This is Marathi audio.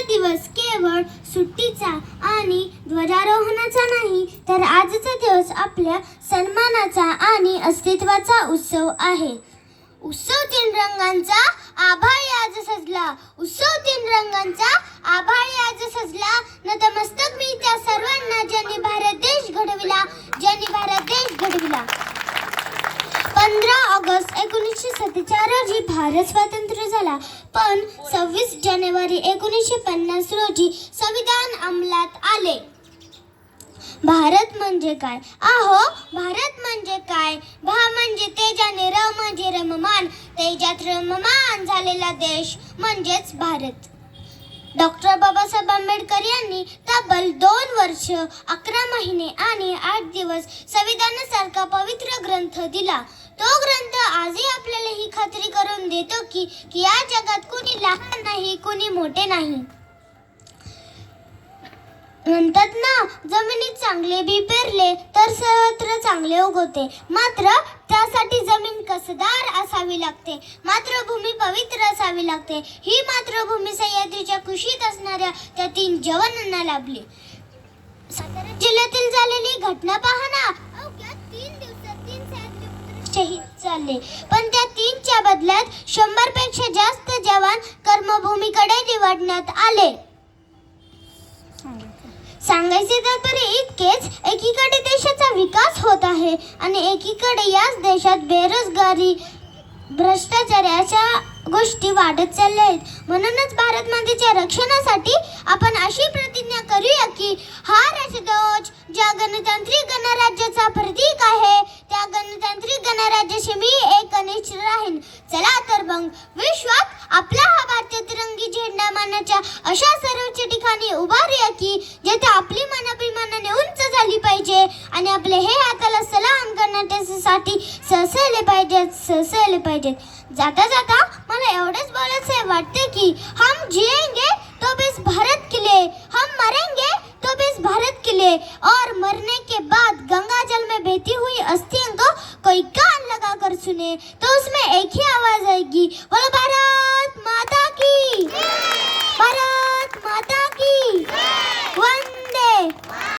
दिवस केवळ सुट्टीचा आणि ध्वजारोहणाचा नाही, तर आजचा दिवस आपल्या सन्मानाचा आणि अस्तित्वाचा उत्सव आहे. उत्सव तीन रंगांचा आभाळी आज सजला, उत्सव तीन रंगांचा आभाळी आज सजला. नतमस्तक मी त्या सर्वांना ज्यांनी भारत देश घडविला, ज्यांनी भारत देश घडविला. 15 ऑगस्ट 1947 रोजी भारत स्वतंत्र झाला, पण 26 जानेवारी 1950 रोजी संविधान अंमलात आले. भारत म्हणजे काय? अहो, भारत म्हणजे काय? भा म्हणजे तेजाने, र म्हणजे रममान, तेजात रममान झालेला देश म्हणजेच भारत. डॉक्टर बाबासाहेब आंबेडकर यांनी तब्बल 2 वर्ष 11 महिने आणि 8 दिवस संविधानासारखा पवित्र ग्रंथ दिला. तो ग्रंथ आजही आपल्याला ही खात्री करून देतो की या जगात कोणी लहान नाही, कोणी मोठे नाही. म्हणतात ना, जमिनीत चांगले बी पेरले तर सर्वत्र चांगले उगवते. मात्र त्यासाठी जमीन कसदार असावी लागते, मातृभूमी पवित्र असावी लागते. ही मातृभूमी सह्याद्रीच्या कुशीत असणाऱ्या त्या 3 जवानांना लाभली. सातारा जिल्ह्यातील झालेली घटना पहा ना. अवघ्या 3 दिवसात 3 सह्याद्री पुत्र शहीद झाले, पण त्या 3च्या बदल्यात 100 पेक्षा जास्त जवान कर्मभूमीकडे निवडण्यात आले. सांगायचे तात्पर्य इतकेच, एकीकडे देशाचा विकास होत आहे आणि एकीकडे याच देशात बेरोजगारी, भ्रष्टाचार अशा गोष्टी वाढत चालल्या आहेत. म्हणूनच भारत मातेच्या रक्षणासाठी आपण अशी प्रतिज्ञा करूया की हा राष्ट्रध्वज ज्या गणतांत्रिक गणराज्याचा प्रतीक आहे, त्या गणतांत्रिक गणराज्याशी मी एकनिष्ठ राहीन. चला तर मग विश्वात आपला हा भारतीय तिरंगी झेंडा मानाच्या अशा सर्वोच्च ठिकाणी उभारूया की जेथे आपली मनाभिमानाने उंच झाली पाहिजे आणि आपले हे हाताला सलाम करण्यासाठी सळसळले पाहिजेत. जाता जाता मला एवढेच बोलायचे वाटते की हम जिएंगे तो भी भारत के लिए, हम मरेंगे तो भी भारत के लिए, और मरने के बाद गंगा जल में बहती हुई अस्थियों को कोई कान लगा कर सुने तो उसमें एक ही आवाज आएगी, बोलो भारत